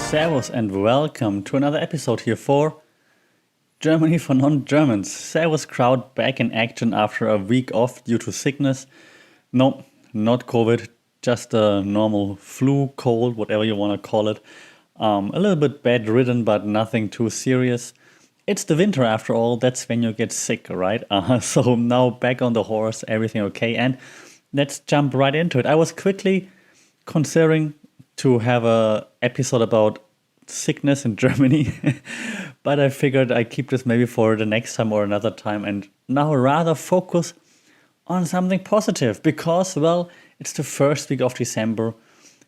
Servus and welcome to another episode here for Germany for Non-Germans. Servus crowd back in action after a week off due to sickness. No, not COVID, just a normal flu, cold, whatever you want to call it. A little bit bedridden, but nothing too serious. It's the winter after all, that's when you get sick, right? So now back on the horse, everything okay, and let's jump right into it. I was quickly considering to have a episode about sickness in Germany, but I figured I keep this maybe for the next time or another time, and now rather focus on something positive because, well, it's the first week of December.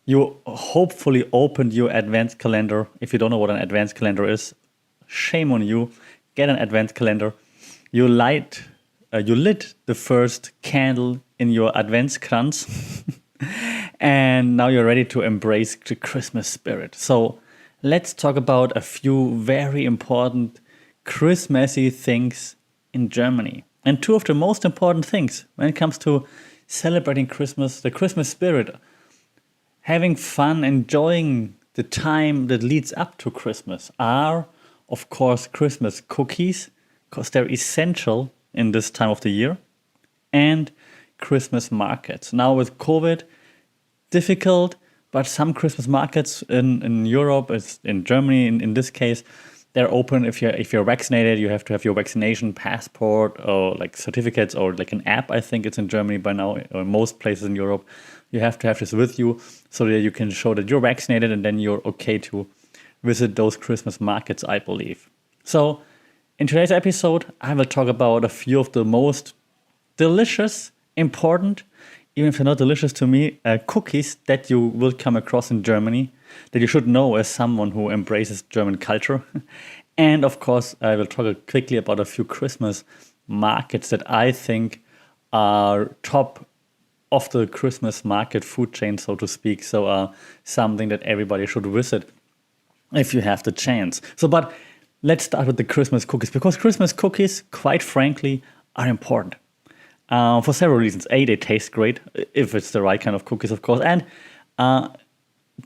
You hopefully opened your advent calendar. If you don't know what an advent calendar is, shame on you. Get an advent calendar. You lit the first candle in your Adventskranz. And now you're ready to embrace the Christmas spirit. So let's talk about a few very important Christmassy things in Germany. And two of the most important things when it comes to celebrating Christmas, the Christmas spirit, having fun, enjoying the time that leads up to Christmas are, of course, Christmas cookies, because they're essential in this time of the year, and Christmas markets. Now with COVID, difficult, but some Christmas markets in Europe, in Germany in this case, they're open. If you're vaccinated, you have to have your vaccination passport or like certificates or like an app. I think it's in Germany by now, or most places in Europe. You have to have this with you so that you can show that you're vaccinated, and then you're okay to visit those Christmas markets, I believe. So in today's episode, I will talk about a few of the most delicious, important, even if they're not delicious to me, cookies that you will come across in Germany that you should know as someone who embraces German culture. And of course, I will talk quickly about a few Christmas markets that I think are top of the Christmas market food chain, so to speak. So something that everybody should visit if you have the chance. But let's start with the Christmas cookies, because Christmas cookies, quite frankly, are important. For several reasons. A, they taste great, if it's the right kind of cookies, of course. And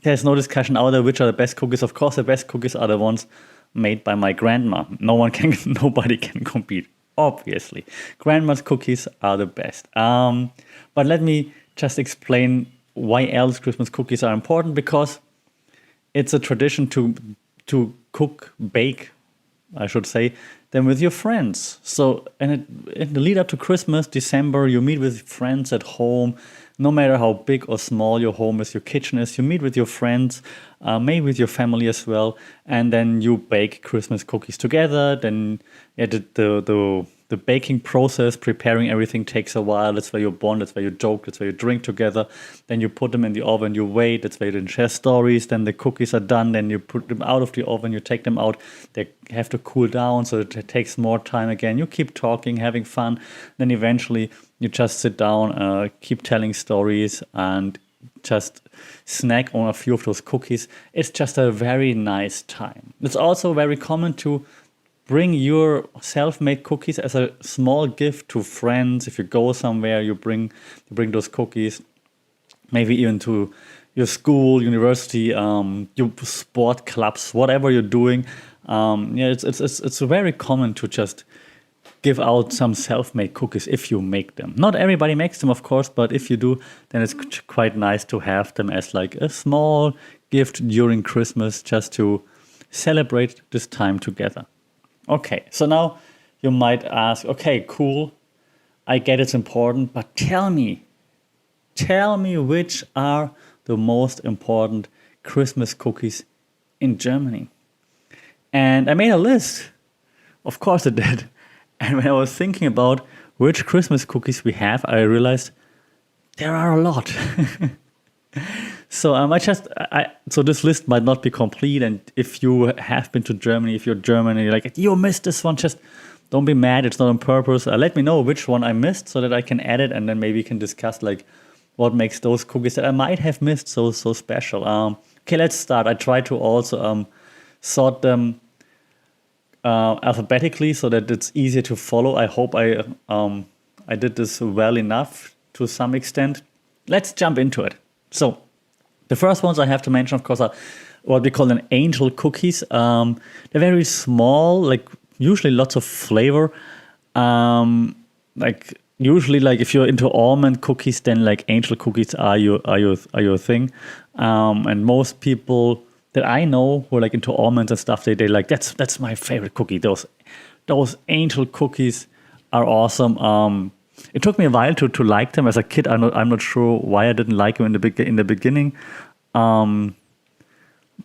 there's no discussion out there which are the best cookies. Of course, the best cookies are the ones made by my grandma. Nobody can compete, obviously. Grandma's cookies are the best. But let me just explain why else Christmas cookies are important, because it's a tradition to bake, I should say, them with your friends. So, in the lead up to Christmas, December, you meet with friends at home. No matter how big or small your home is, your kitchen is, you meet with your friends, maybe with your family as well, and then you bake Christmas cookies together. Then the baking process, preparing everything takes a while. That's where you bond, that's where you joke, that's where you drink together. Then you put them in the oven, you wait, that's where you then share stories. Then the cookies are done, then you put them out of the oven, you take them out. They have to cool down, so it takes more time again. You keep talking, having fun. Then eventually you just sit down, keep telling stories, and just snack on a few of those cookies. It's just a very nice time. It's also very common to bring your self-made cookies as a small gift to friends. If you go somewhere, you bring those cookies, maybe even to your school, university, your sport clubs, whatever you're doing. It's very common to just give out some self-made cookies if you make them. Not everybody makes them, of course, but if you do, then it's quite nice to have them as like a small gift during Christmas, just to celebrate this time together. Okay, so now you might ask, okay, cool, I get it's important, but tell me which are the most important Christmas cookies in Germany. And I made a list. Of course I did. And when I was thinking about which Christmas cookies we have, I realized there are a lot. So so this list might not be complete, and if you have been to Germany, if you're German and you're like, you missed this one, just don't be mad, it's not on purpose. Let me know which one I missed so that I can add it, and then maybe we can discuss like what makes those cookies that I might have missed so special. Okay, let's start. I try to also sort them alphabetically so that it's easier to follow. I hope I did this well enough to some extent. Let's jump into it. So the first ones I have to mention, of course, are what we call an angel cookies. They're very small, like usually lots of flavor. Like usually, like if you're into almond cookies, then like angel cookies are your thing. And most people that I know who are like into almonds and stuff, they like that's my favorite cookie. Those angel cookies are awesome. It took me a while to like them as a kid. I'm not sure why I didn't like them in the beginning.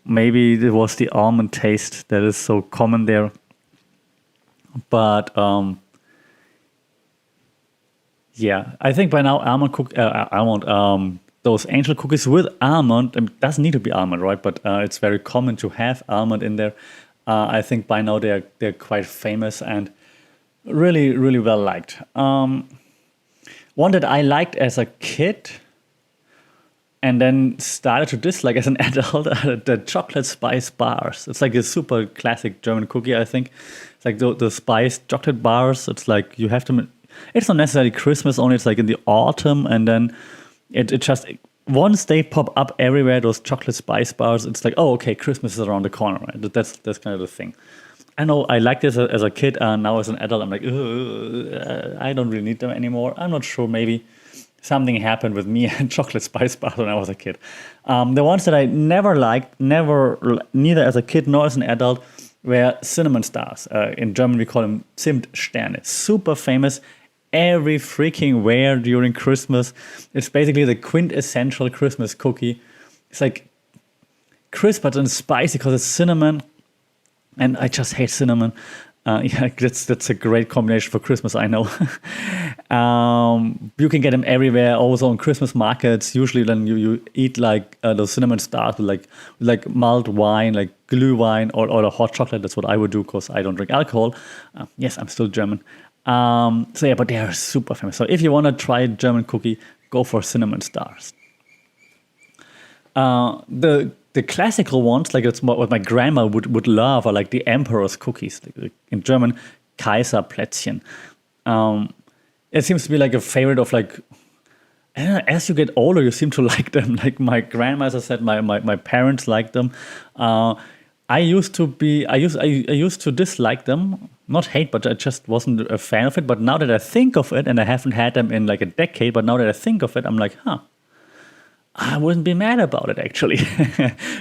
Maybe it was the almond taste that is so common there. But yeah, I think by now those angel cookies with almond, it doesn't need to be almond, right? But it's very common to have almond in there. I think by now they're quite famous and really, really well liked. One that I liked as a kid and then started to dislike as an adult are the chocolate spice bars. It's like a super classic German cookie, I think. It's like the spiced chocolate bars. It's like you have to. It's not necessarily Christmas only. It's like in the autumn, and then it just once they pop up everywhere, those chocolate spice bars. It's like, oh, okay, Christmas is around the corner, right? That's kind of the thing. I know I liked this as a kid, and now as an adult, I'm like, I don't really need them anymore. I'm not sure. Maybe something happened with me and chocolate spice bars when I was a kid. The ones that I never liked, neither as a kid nor as an adult, were cinnamon stars. In German, we call them Zimtsterne. Super famous every freaking where during Christmas. It's basically the quintessential Christmas cookie. It's like crisp but then spicy because it's cinnamon. And I just hate cinnamon. Yeah, that's a great combination for Christmas, I know. You can get them everywhere, also on Christmas markets. Usually then you eat like those cinnamon stars with like mulled wine, like Glühwein or a hot chocolate. That's what I would do because I don't drink alcohol. Yes, I'm still German. So yeah, but they are super famous. So if you want to try a German cookie, go for cinnamon stars. The classical ones, like it's what my grandma would love, are like the emperor's cookies, like in German, Kaiserplätzchen. It seems to be like a favorite of like, I don't know, as you get older, you seem to like them. Like my grandma, as I said, my parents liked them. I used to dislike them, not hate, but I just wasn't a fan of it. But now that I think of it, and I haven't had them in like a decade, but now that I think of it, I'm like, I wouldn't be mad about it, actually.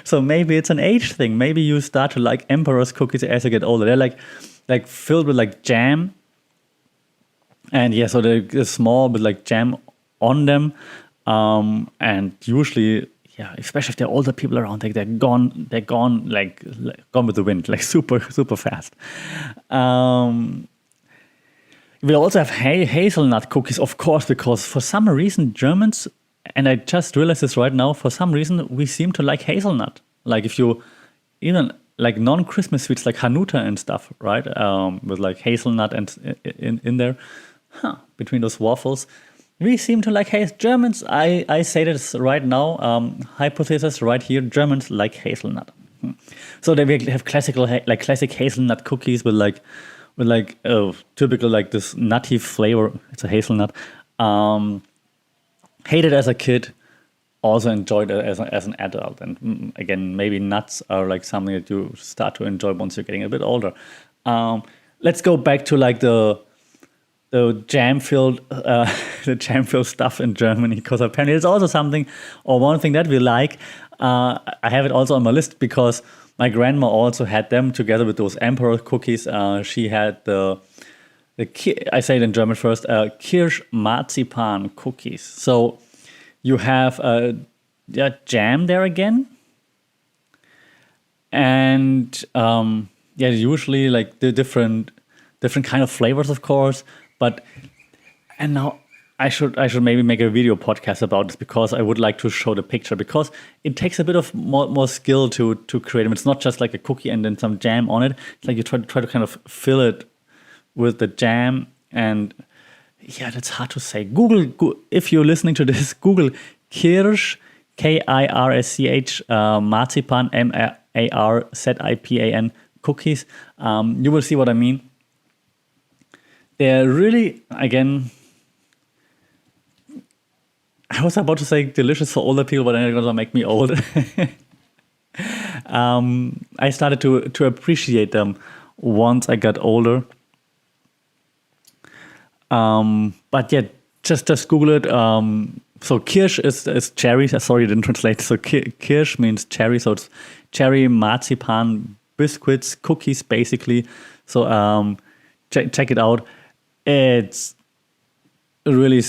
So maybe it's an age thing. Maybe you start to like emperor's cookies as you get older. They're like filled with like jam. And yeah, so they're small with like jam on them. And usually, yeah, especially if there are older people around, like they're gone like gone with the wind, like super, super fast. We also have hazelnut cookies, of course, because for some reason Germans, and I just realized this right now, for some reason, we seem to like hazelnut. Like if you, even like non-Christmas sweets like Hanuta and stuff, right? With like hazelnut and in there, between those waffles. We seem to like Germans, I say this right now, hypothesis right here, Germans like hazelnut. So they have classic hazelnut cookies with typical like this nutty flavor. It's a hazelnut. Hated as a kid, also enjoyed it as an adult. And again, maybe nuts are like something that you start to enjoy once you're getting a bit older. Let's go back to like the jam-filled stuff in Germany, because apparently it's also something, or one thing that we like. I have it also on my list because my grandma also had them together with those emperor cookies. She had I say it in German first, Kirschmarzipan cookies. So you have jam there again. And usually like the different kind of flavors, of course. And now I should maybe make a video podcast about this, because I would like to show the picture, because it takes a bit of more skill to create them. It's not just like a cookie and then some jam on it. It's like you try to kind of fill it with the jam, and yeah, that's hard to say. Google, if you're listening to this, Google Kirsch, Kirsch, marzipan, marzipan cookies. You will see what I mean. They're really, again, I was about to say delicious for older people, but then it's going to make me old. I started to appreciate them once I got older. But yeah, just Google it. So Kirsch is cherry. Sorry, I didn't translate. So Kirsch means cherry. So it's cherry marzipan biscuits, cookies, basically. So check it out. It's really,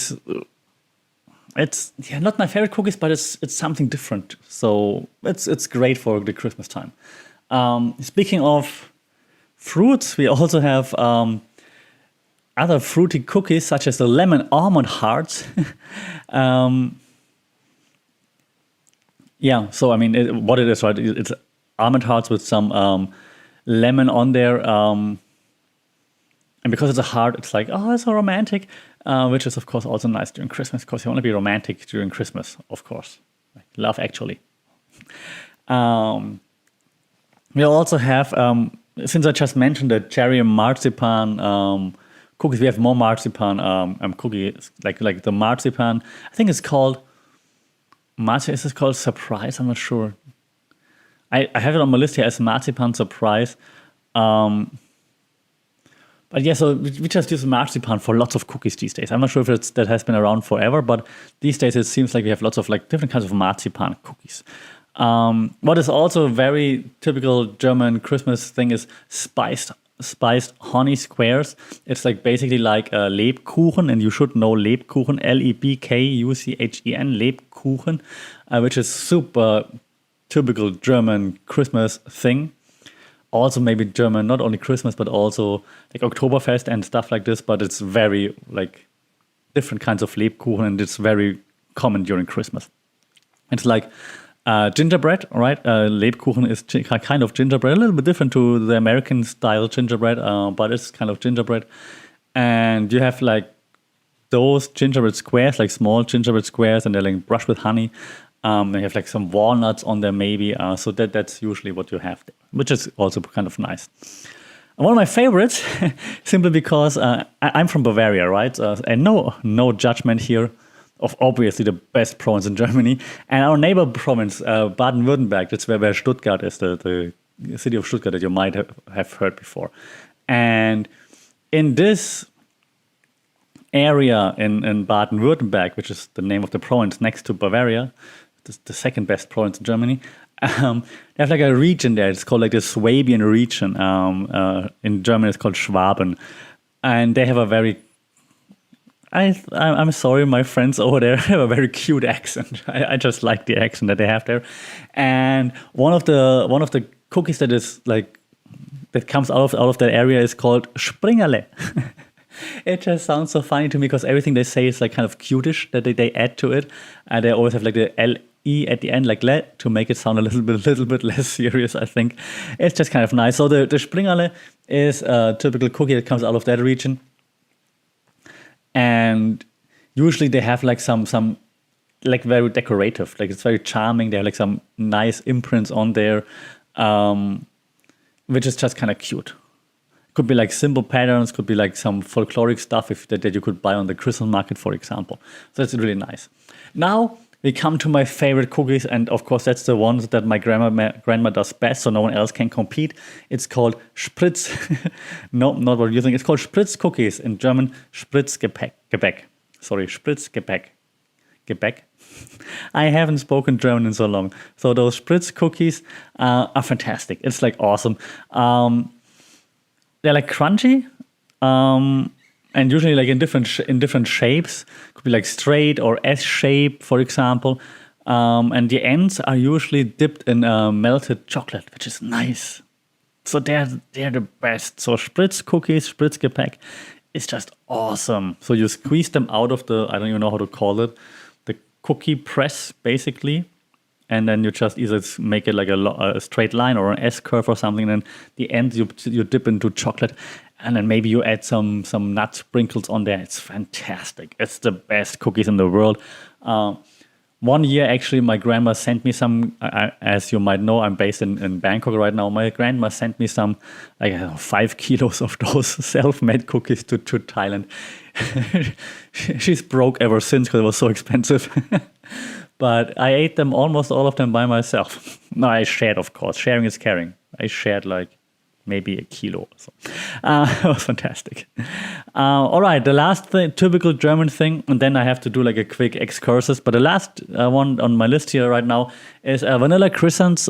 it's not my favorite cookies, but it's something different. So it's great for the Christmas time. Speaking of fruits, we also have other fruity cookies such as the lemon almond hearts. So I mean, what it is, right? It's almond hearts with some lemon on there. And because it's a heart, it's like, oh, it's so romantic, which is, of course, also nice during Christmas, because you want to be romantic during Christmas, of course. Like Love Actually. We also have, since I just mentioned the cherry and marzipan cookies, we have more marzipan cookies, like the marzipan. I think it's called, is it called Surprise? I'm not sure. I have it on my list here as Marzipan Surprise. But yeah, so we just use marzipan for lots of cookies these days. I'm not sure if that has been around forever, but these days it seems like we have lots of like different kinds of marzipan cookies. What is also a very typical German Christmas thing is spiced honey squares. It's like basically like a Lebkuchen, and you should know Lebkuchen, Lebkuchen, Lebkuchen, which is super typical German Christmas thing. Also maybe German, not only Christmas, but also like Oktoberfest and stuff like this, but it's very like different kinds of Lebkuchen, and it's very common during Christmas. It's like gingerbread, right? Lebkuchen is kind of gingerbread, a little bit different to the American style gingerbread, but it's kind of gingerbread. And you have like those gingerbread squares, like small gingerbread squares, and they're like brushed with honey. They have like some walnuts on there maybe, so that's usually what you have there, which is also kind of nice. And one of my favorites, simply because I'm from Bavaria, right? And no judgment here of obviously the best province in Germany. And our neighbor province, Baden-Württemberg, that's where Stuttgart is, the city of Stuttgart that you might have heard before. And in this area in Baden-Württemberg, which is the name of the province next to Bavaria, the second best province in Germany, they have like a region there. It's called like the Swabian region. In German, it's called Schwaben. And they have a very, I'm sorry, my friends over there have a very cute accent. I just like the accent that they have there. And one of the cookies that is like, that comes out of that area is called Springerle. It just sounds so funny to me because everything they say is like kind of cutish that they add to it. And they always have like the L-E at the end, like le, to make it sound a little bit less serious, I think. It's just kind of nice. So the Springerle is a typical cookie that comes out of that region. And usually they have like some like very decorative, like it's very charming. They have like some nice imprints on there, which is just kind of cute. Could be like simple patterns, could be like some folkloric stuff that you could buy on the Christmas market, for example. So that's really nice. Now we come to my favorite cookies, and of course that's the ones that my grandma does best, so no one else can compete. It's called Spritz. No, not what you think. It's called Spritz cookies, in German Spritzgebäck. Sorry, Spritzgebäck. Gebäck. I haven't spoken German in so long. So those Spritz cookies are fantastic. It's like awesome. They're like crunchy, and usually like in different shapes. Could be like straight or S shape, for example. And the ends are usually dipped in melted chocolate, which is nice. So they're the best. So Spritz cookies, Spritzgebäck, is just awesome. So you squeeze them out of the, I don't even know how to call it, the cookie press, basically. And then you just either make it like a straight line or an S curve or something. And then the end you dip into chocolate, and then maybe you add some nut sprinkles on there. It's fantastic. It's the best cookies in the world. One year, actually, my grandma sent me some. As you might know, I'm based in Bangkok right now. My grandma sent me some, like 5 kilos of those self-made cookies to Thailand. She's broke ever since because it was so expensive. but I ate them, almost all of them, by myself. No, I shared, of course. Sharing is caring. I shared like maybe a kilo or so. It was fantastic. All right, the last thing, typical German thing, and then I have to do like a quick excursus. But the last one on my list here right now is vanilla croissants,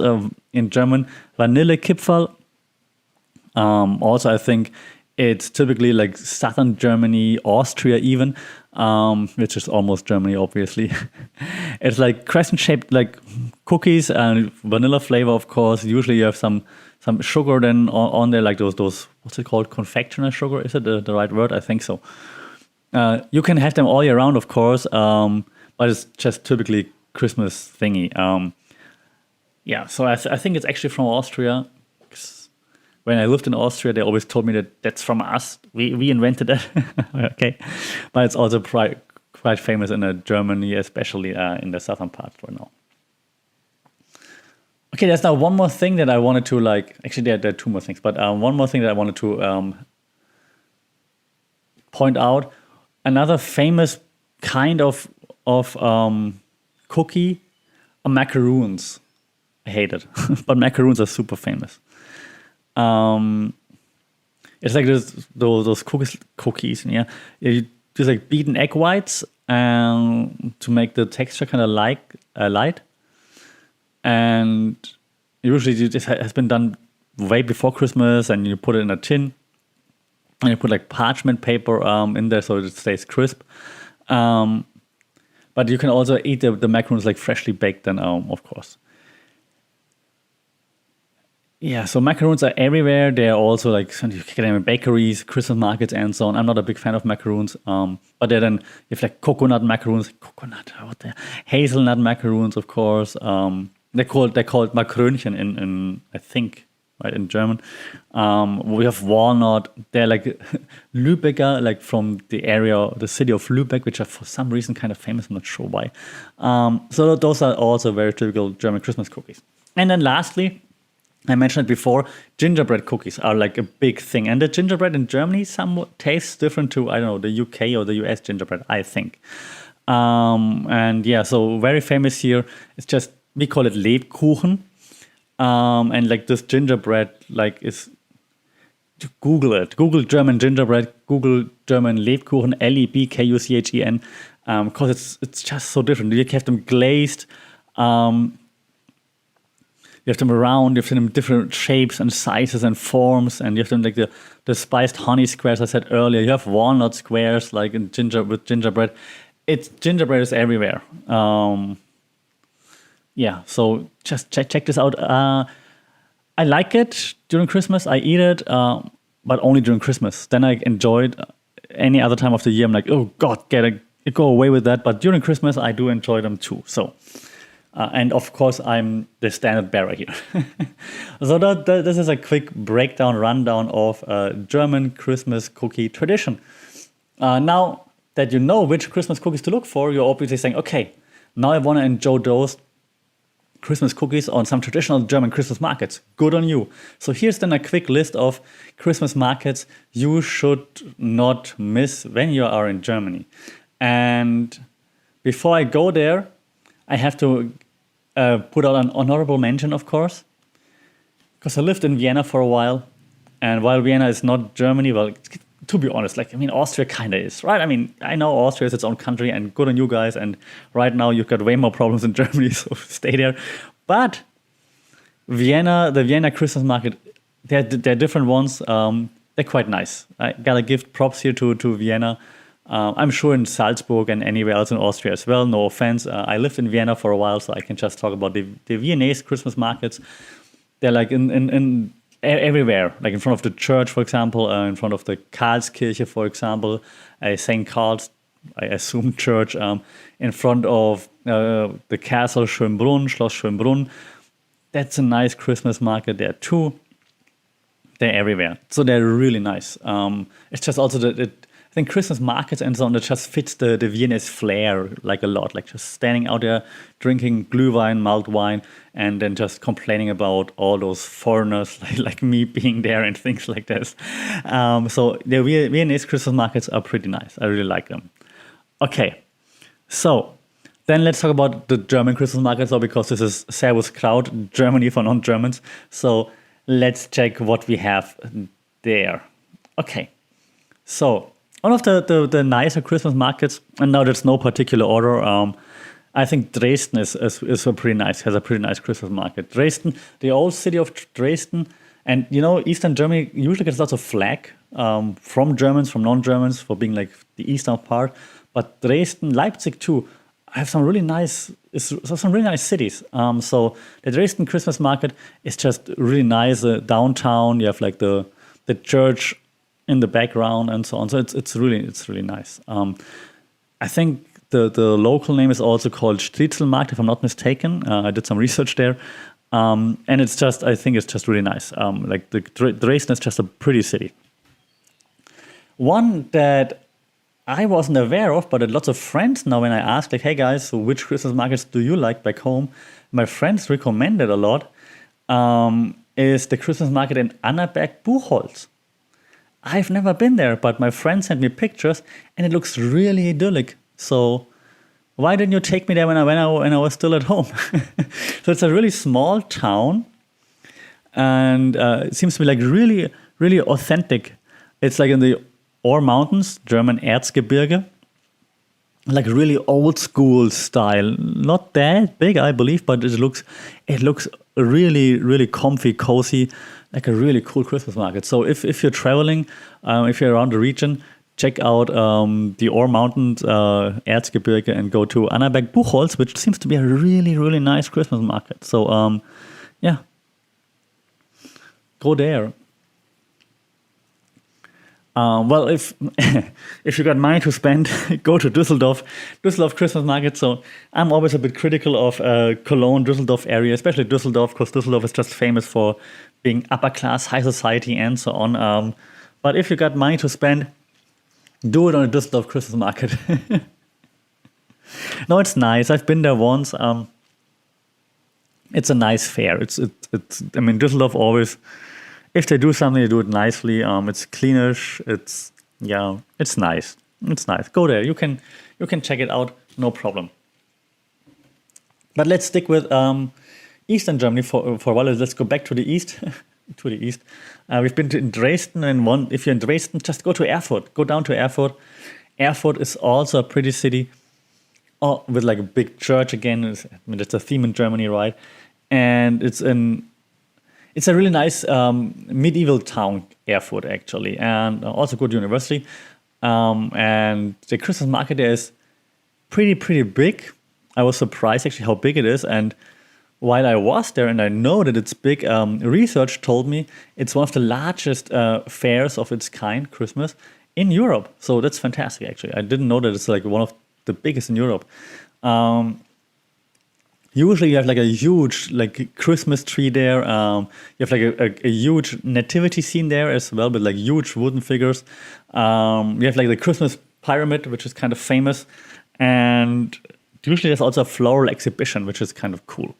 in German, Vanillekipferl. Also, I think it's typically like southern Germany, Austria even, which is almost Germany, obviously. It's like crescent-shaped like cookies and vanilla flavor, of course. Usually you have some sugar then on there, like those what's it called, confectioner sugar? Is it the right word? I think so. You can have them all year round, of course, but it's just typically Christmas thingy. Yeah, so I think it's actually from Austria. When I lived in Austria, they always told me that that's from us. We invented that. Okay, but it's also quite famous in Germany, especially in the southern part right now. Okay, there's now one more thing that I wanted to like. Actually, there are two more things, but one more thing that I wanted to point out. Another famous kind of cookie are macaroons. I hate it, but macaroons are super famous. It's like those cookies, yeah. You just like beaten egg whites to make the texture kind of light. And usually this has been done way before Christmas, and you put it in a tin, and you put like parchment paper in there so it stays crisp. But you can also eat the macaroons like freshly baked, then of course. Yeah, so macaroons are everywhere. They're also like, you get them in bakeries, Christmas markets, and so on. I'm not a big fan of macaroons, but then you have like hazelnut macaroons, of course. They're called Makrönchen in I think, right, in German. We have walnut. They're like Lübecker, like from the city of Lübeck, which are for some reason kind of famous. I'm not sure why. So those are also very typical German Christmas cookies. And then lastly, I mentioned it before, gingerbread cookies are like a big thing. And the gingerbread in Germany somewhat tastes different to, I don't know, the UK or the US gingerbread, I think. And yeah, so very famous here. It's just, we call it Lebkuchen. And like this gingerbread, like is, Google it. Google German gingerbread, Google German Lebkuchen, Lebkuchen, because it's just so different. You have them glazed, you have them round, you have them in different shapes and sizes and forms, and you have them like the spiced honey squares I said earlier. You have walnut squares like in gingerbread. Gingerbread is everywhere. Yeah, so just check this out. I like it during Christmas. I eat it, but only during Christmas. Then I enjoy it. Any other time of the year, I'm like, oh God, go away with that. But during Christmas, I do enjoy them too. So. And of course, I'm the standard bearer here. So this is a quick rundown of German Christmas cookie tradition. Now that you know which Christmas cookies to look for, you're obviously saying, okay, now I want to enjoy those Christmas cookies on some traditional German Christmas markets. Good on you. So here's then a quick list of Christmas markets you should not miss when you are in Germany. And before I go there, I have to put out an honorable mention, of course, because I lived in Vienna for a while. And while Vienna is not Germany, well, to be honest, like, I mean, Austria kind of is, right? I mean, I know Austria is its own country, and good on you guys. And right now you've got way more problems in Germany, so stay there. But the Vienna Christmas market, they're different ones. They're quite nice. I gotta give props here to Vienna. I'm sure in Salzburg and anywhere else in Austria as well. No offense. I lived in Vienna for a while, so I can just talk about the Viennese Christmas markets. They're like in everywhere, like in front of the church, for example, in front of the Karlskirche, for example, St. Karl's, I assume, church, in front of the castle Schönbrunn, Schloss Schönbrunn. That's a nice Christmas market there too. They're everywhere, so they're really nice. It's just also I think Christmas markets and so on, it just fits the Viennese flair like a lot, like just standing out there drinking Glühwein, mulled wine, and then just complaining about all those foreigners like me being there and things like this. So the Viennese Christmas markets are pretty nice. I really like them. Okay, so Then let's talk about the German Christmas market, so because this is Servus Kraut, Germany for non-Germans. So let's check what we have there. Okay, so one of the nicer Christmas markets, and now there's no particular order. I think Dresden is a pretty nice, has a pretty nice Christmas market. Dresden, the old city of Dresden, and Eastern Germany usually gets lots of flack from Germans, from non-Germans for being like the eastern part. But Dresden, Leipzig too, have some really nice cities. So the Dresden Christmas market is just really nice. Downtown, you have like the church in the background and so on. So it's really nice. I think the local name is also called Striezelmarkt, if I'm not mistaken. I did some research there. And I think it's just really nice. Like Dresden is just a pretty city. One that I wasn't aware of, but lots of friends now, when I asked, like, hey guys, so which Christmas markets do you like back home? My friends recommended a lot, is the Christmas market in Annaberg-Buchholz. I've never been there, but my friend sent me pictures and it looks really idyllic. So why didn't you take me there when I was still at home? So it's a really small town, and it seems to be like really, really authentic. It's like in the Or Mountains, German Erzgebirge, like really old school style. Not that big, I believe, but it looks really, really comfy, cozy, like a really cool Christmas market. So if you're traveling, if you're around the region, check out the Or Mountains, Erzgebirge, and go to Annaberg-Buchholz, which seems to be a really, really nice Christmas market. So yeah, go there. Well, if you got money to spend, go to Düsseldorf Christmas market. So I'm always a bit critical of Cologne, Düsseldorf area, especially Düsseldorf, because Düsseldorf is just famous for being upper class, high society, and so on. But if you got money to spend, do it on a Düsseldorf Christmas market. No, it's nice. I've been there once. It's a nice fair. I mean, Düsseldorf always, if they do something, they do it nicely. It's cleanish. It's nice. It's nice. Go there. You can check it out. No problem. But let's stick with Eastern Germany for a while. Let's go back to the east. To the east. We've been to Dresden, and if you're in Dresden, just go to Erfurt. Go down to Erfurt. Erfurt is also a pretty city, with like a big church again. It's a theme in Germany, right? And it's a really nice medieval town, Erfurt, actually, and also good university. And the Christmas market there is pretty big. I was surprised actually how big it is. And while I was there and I know that it's big, research told me it's one of the largest fairs of its kind, Christmas, in Europe. So that's fantastic, actually. I didn't know that it's like one of the biggest in Europe. Usually you have like a huge like Christmas tree there. You have like a huge nativity scene there as well, with like huge wooden figures. You have like the Christmas pyramid, which is kind of famous. And usually there's also a floral exhibition, which is kind of cool.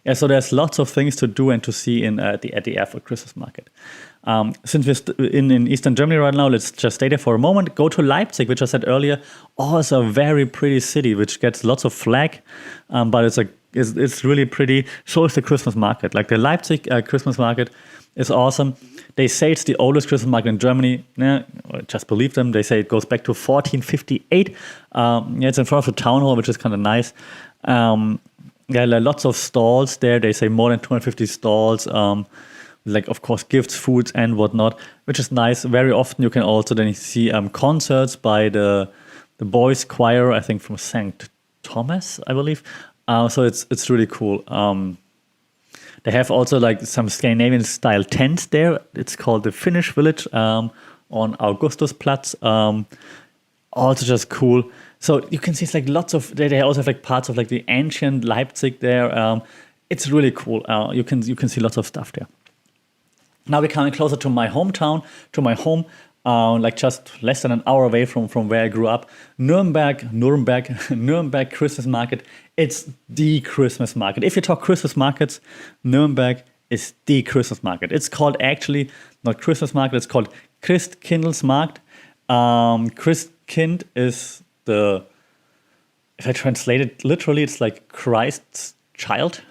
Yeah, so there's lots of things to do and to see at the Erfurt Christmas market. Since we're in Eastern Germany right now, let's just stay there for a moment. Go to Leipzig, which I said earlier. Also a very pretty city, which gets lots of flack, but it's really pretty. So is the Christmas market. Like the Leipzig Christmas market is awesome. They say it's the oldest Christmas market in Germany. Just believe them. They say it goes back to 1458. It's in front of the town hall, which is kind of nice. There are lots of stalls there. They say more than 250 stalls. Like, of course, gifts, foods, and whatnot, which is nice. Very often you can also then see concerts by the boys' choir, I think from St. Thomas, I believe. So it's really cool. They have also like some Scandinavian style tents there. It's called the Finnish Village on Augustusplatz. Also just cool. So you can see it's like lots of. They also have like parts of like the ancient Leipzig there. It's really cool. You can see lots of stuff there. Now we're coming closer to my hometown, to my home, like just less than an hour away from where I grew up. Nuremberg Christmas market. It's the Christmas market. If you talk Christmas markets, Nuremberg is the Christmas market. It's called actually not Christmas market. It's called Christkindlesmarkt. Christkind is the if I translate it literally, it's like Christ's child.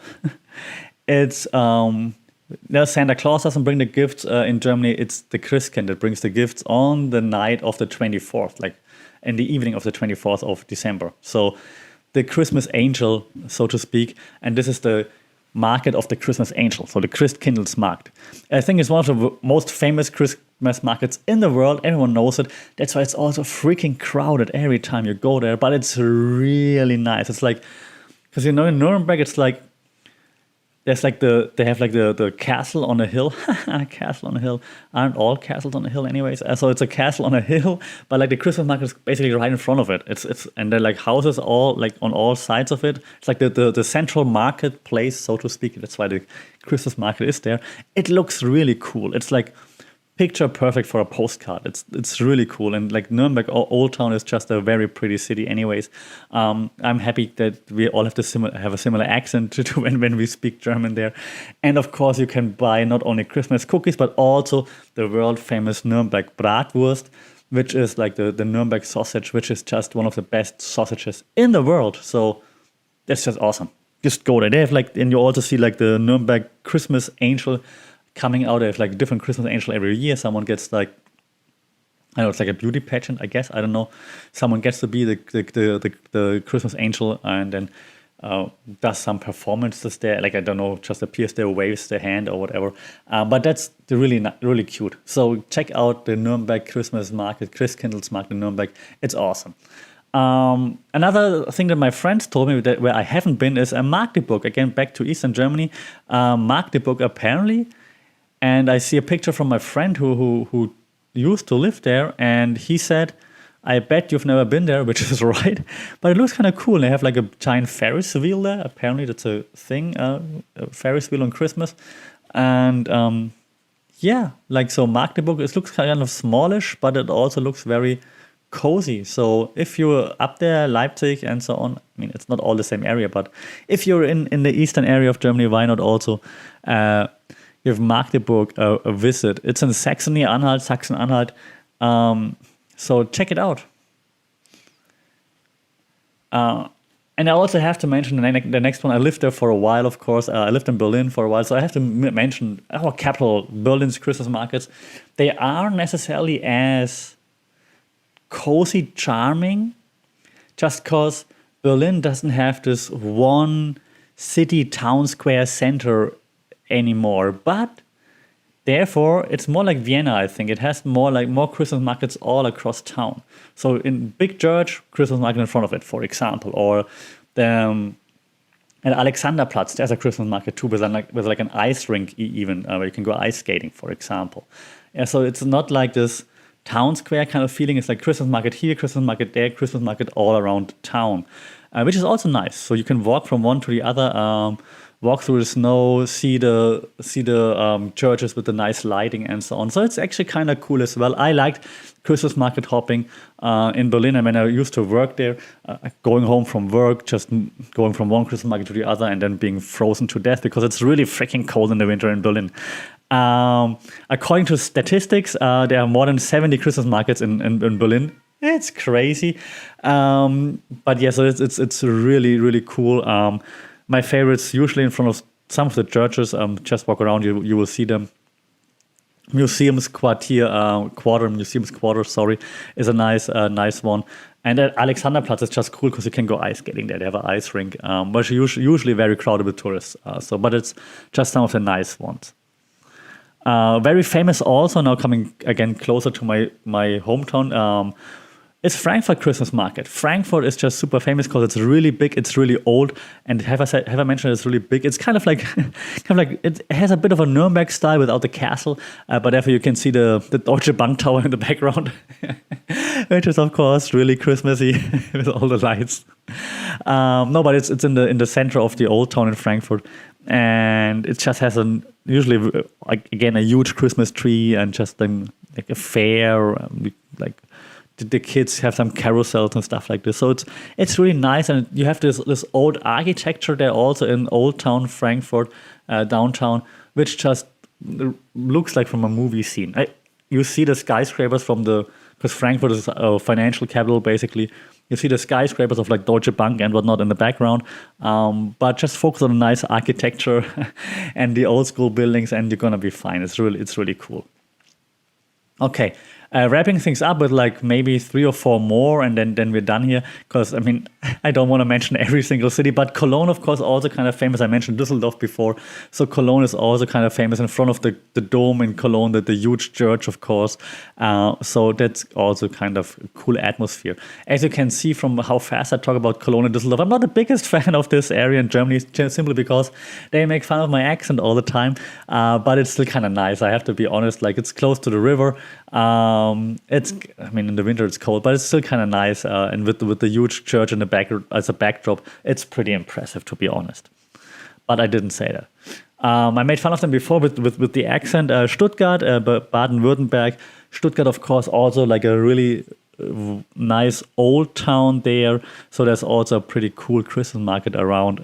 It's no, Santa Claus doesn't bring the gifts in Germany. It's the Christkind that brings the gifts on the night of the 24th, like in the evening of the 24th of December. So the Christmas angel, so to speak, and this is the market of the Christmas angel, so the Christkindlesmarkt. I think it's one of the most famous Christmas markets in the world. Everyone knows it. That's why it's also freaking crowded every time you go there. But it's really nice. It's like, because in Nuremberg, it's like there's like they have like the castle on a hill. Castle on a hill. Aren't all castles on a hill anyways? So it's a castle on a hill, but like the Christmas market is basically right in front of it. It's and they're like houses all like on all sides of it. It's like the central marketplace, so to speak. That's why the Christmas market is there. It looks really cool. It's like picture perfect for a postcard. It's really cool, and like Nuremberg Old Town is just a very pretty city. Anyways, I'm happy that we all have have a similar accent to when we speak German there, and of course you can buy not only Christmas cookies but also the world famous Nuremberg Bratwurst, which is like the Nuremberg sausage, which is just one of the best sausages in the world. So that's just awesome. Just go there. They have like, and you also see like the Nuremberg Christmas angel coming out. Of like different Christmas angel every year. Someone gets like, I don't know, it's like a beauty pageant, I guess. I don't know. Someone gets to be the Christmas angel and then does some performances there. Like, I don't know, just appears there, waves their hand or whatever. But that's really cute. So check out the Nuremberg Christmas market, Christkindlesmarkt in Nuremberg. It's awesome. Another thing that my friends told me that where I haven't been is a Magdeburg. Again, back to Eastern Germany. Magdeburg apparently. And I see a picture from my friend who used to live there, and he said, I bet you've never been there, which is right, but it looks kind of cool. They have like a giant Ferris wheel there. Apparently that's a thing, a Ferris wheel on Christmas. And yeah, like so Magdeburg, it looks kind of smallish, but it also looks very cozy. So if you're up there, Leipzig and so on, I mean, it's not all the same area, but if you're in the eastern area of Germany, why not also give Magdeburg a visit. It's in Saxony-Anhalt, Sachsen-Anhalt. So check it out. And I also have to mention the next one. I lived there for a while, of course. I lived in Berlin for a while. So I have to mention our capital, Berlin's Christmas markets. They aren't necessarily as cozy, charming, just because Berlin doesn't have this one city, town, square, center anymore, but therefore it's more like Vienna. I think it has more Christmas markets all across town. So in Big Church, Christmas market in front of it, for example, or at Alexanderplatz there's a Christmas market too, with like an ice rink even where you can go ice skating, for example. Yeah, so it's not like this town square kind of feeling. It's like Christmas market here, Christmas market there, Christmas market all around town, which is also nice. So you can walk from one to the other. Walk through the snow, see the churches with the nice lighting and so on. So it's actually kind of cool as well. I liked Christmas market hopping in Berlin. And when I used to work there, going home from work, just going from one Christmas market to the other and then being frozen to death because it's really freaking cold in the winter in Berlin. According to statistics, there are more than 70 Christmas markets in Berlin. It's crazy. But yeah, so it's really cool. My favorites usually in front of some of the churches. Just walk around, you will see them. Museums Quarter, sorry, is a nice one. And at Alexanderplatz is just cool because you can go ice skating there. They have an ice rink, but usually very crowded with tourists. But it's just some of the nice ones. Very famous also, now coming again closer to my hometown, is Frankfurt Christmas Market. Frankfurt is just super famous because it's really big, it's really old, and have I mentioned it's really big? It's kind of like it has a bit of a Nuremberg style without the castle, but therefore you can see the Deutsche Bank Tower in the background, which is of course really Christmassy with all the lights. No, but it's in the center of the old town in Frankfurt, and it just has usually again a huge Christmas tree and just like a fair, like the kids have some carousels and stuff like this. So it's really nice, and you have this old architecture there also in Old Town Frankfurt downtown, which just looks like from a movie scene. You see the skyscrapers because Frankfurt is a financial capital basically. You see the skyscrapers of like Deutsche Bank and whatnot in the background, but just focus on the nice architecture and the old school buildings, and you're gonna be fine. It's really cool. Okay, wrapping things up with like maybe 3 or 4 more, and then we're done here. Because I mean, I don't want to mention every single city, but Cologne, of course, also kind of famous. I mentioned Düsseldorf before, so Cologne is also kind of famous in front of the dome in Cologne, the huge church, of course. So that's also kind of a cool atmosphere. As you can see from how fast I talk about Cologne and Düsseldorf, I'm not the biggest fan of this area in Germany, simply because they make fun of my accent all the time. But it's still kind of nice. I have to be honest. Like, it's close to the river. I mean, in the winter it's cold, but it's still kind of nice. And with the huge church in the back as a backdrop, it's pretty impressive, to be honest. But I didn't say that. I made fun of them before with the accent. Stuttgart, Baden-Württemberg. Stuttgart, of course, also like a really nice old town there. So there's also a pretty cool Christmas market around.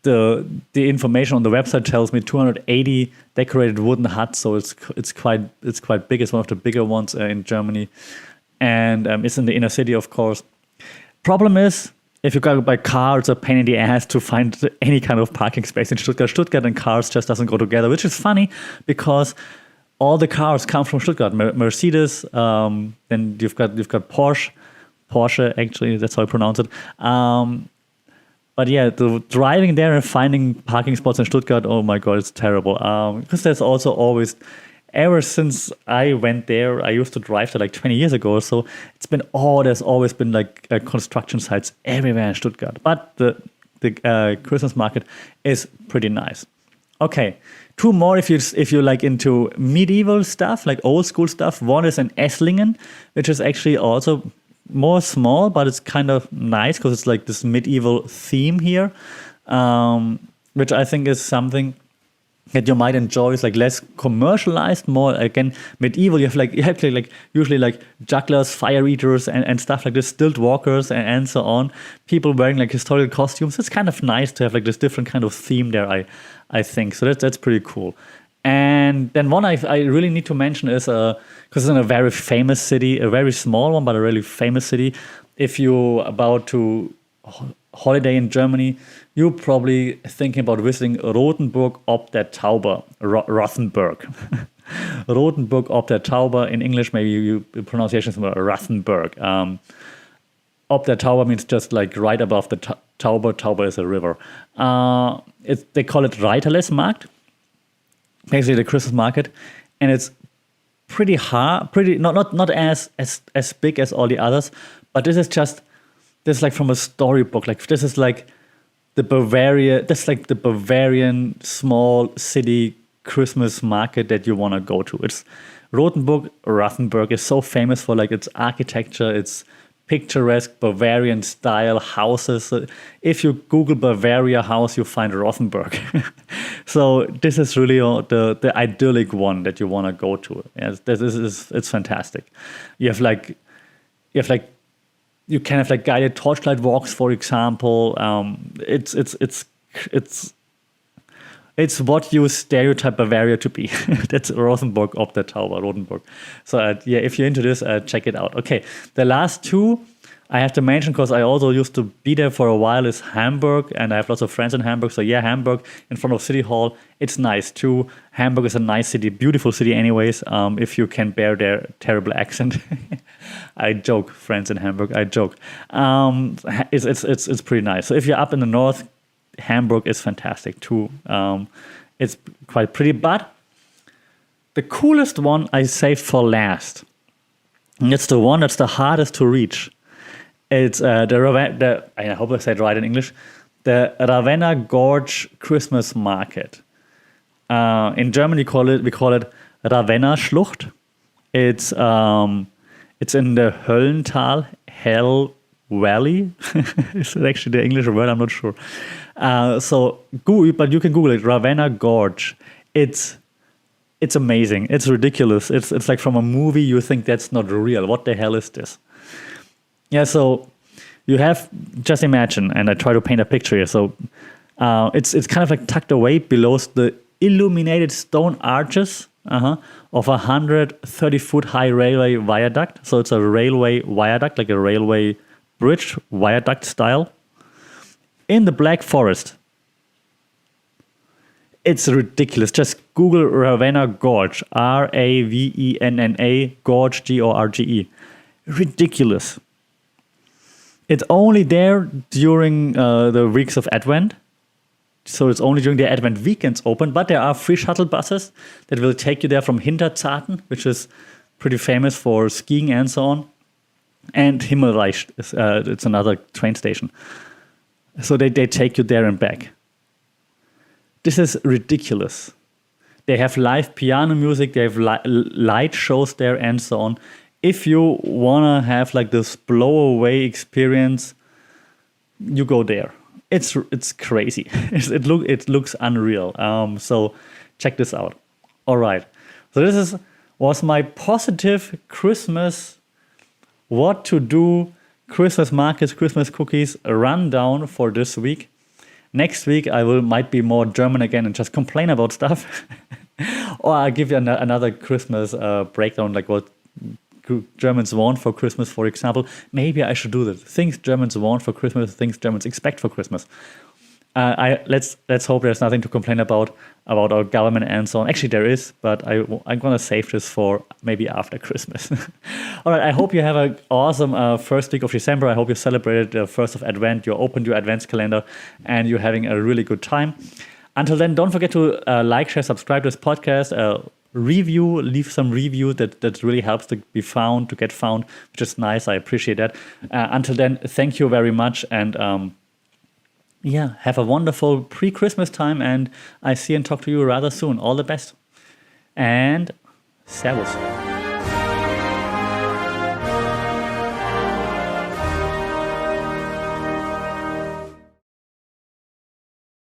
The information on the website tells me 280 decorated wooden huts, so it's quite big. It's one of the bigger ones in Germany, and it's in the inner city, of course. Problem is, if you go by car, it's a pain in the ass to find any kind of parking space in Stuttgart. Stuttgart and cars just doesn't go together, which is funny because all the cars come from Stuttgart. Mercedes, then you've got Porsche actually, that's how I pronounce it. But yeah, the driving there and finding parking spots in Stuttgart, oh my God, it's terrible. Because there's also always, ever since I went there, I used to drive there like 20 years ago or so. There's always been like construction sites everywhere in Stuttgart. But the Christmas market is pretty nice. Okay, 2 more if you like into medieval stuff, like old school stuff. One is in Esslingen, which is actually also more small, but it's kind of nice because it's like this medieval theme here, which I think is something that you might enjoy. It's like less commercialized, more again medieval. You have usually like jugglers, fire eaters, and stuff like this, stilt walkers, and so on. People wearing like historical costumes. It's kind of nice to have like this different kind of theme there. I think so. That's pretty cool. And then one I really need to mention is, because it's in a very famous city, a very small one, but a really famous city. If you're about to holiday in Germany, you're probably thinking about visiting Rothenburg ob der Tauber, Rothenburg. Rothenburg ob der Tauber, in English, maybe pronunciation is Rothenburg. Ob der Tauber means just like right above the Tauber. Tauber is a river. They call it Reiterlesmarkt. Basically the Christmas market, and it's pretty not as big as all the others, but this is like from a storybook. Like this is like the Bavarian small city Christmas market that you want to go to. It's Rothenburg is so famous for like its architecture, its picturesque Bavarian style houses. If you Google Bavaria house, you find Rothenburg. So this is really the idyllic one that you want to go to. Yes, it's fantastic. You can have like guided torchlight walks, for example. It's what you stereotype Bavaria to be. That's Rothenburg ob der Tauber, Rothenburg. So if you're into this, check it out. Okay, the last 2 I have to mention, because I also used to be there for a while, is Hamburg, and I have lots of friends in Hamburg. So yeah, Hamburg in front of City Hall, it's nice too. Hamburg is a nice city, beautiful city anyways, if you can bear their terrible accent. I joke, friends in Hamburg, I joke. It's pretty nice. So if you're up in the north, Hamburg is fantastic too. It's quite pretty, but the coolest one I saved for last. And it's the one that's the hardest to reach. It's I hope I said it right in English, the Ravenna Gorge Christmas Market. In German we call it Ravenna Schlucht. It's in the Höllental, Hell Valley. Is it actually the English word? I'm not sure. But you can Google it, Ravenna Gorge. It's amazing. It's ridiculous. It's like from a movie. You think that's not real. What the hell is this? Yeah, so you have, just imagine, and I try to paint a picture here. So it's kind of like tucked away below the illuminated stone arches of a 130-foot high railway viaduct. So it's a railway viaduct, like a railway bridge, viaduct style, in the Black Forest. It's ridiculous. Just Google Ravenna Gorge, Ravenna Gorge, Gorge. Ridiculous. It's only there during the weeks of Advent. So it's only during the Advent weekends open, but there are free shuttle buses that will take you there from Hinterzarten, which is pretty famous for skiing and so on. And Himmelreich, it's another train station. So they take you there and back. This is ridiculous. They have live piano music, they have light shows there and so on. If you want to have like this blow away experience, you go there. It's crazy. It looks unreal. So check this out. All right. So this was my positive Christmas, what to do, Christmas markets, Christmas cookies rundown for this week. Next week I might be more German again and just complain about stuff. Or I'll give you another Christmas breakdown, like what Germans want for Christmas, for example. Maybe I should do that. Things Germans want for Christmas, things Germans expect for Christmas. Let's hope there's nothing to complain about our government and so on. Actually, there is, but I'm gonna save this for maybe after Christmas. All right, I hope you have an awesome first week of December. I hope you celebrated the first of Advent. You opened your Advents calendar, and you're having a really good time. Until then, don't forget to like, share, subscribe to this podcast. Leave some review that really helps to get found, which is nice. I appreciate that. Until then, thank you very much, and have a wonderful pre-Christmas time, and I see and talk to you rather soon. All the best, and Servus.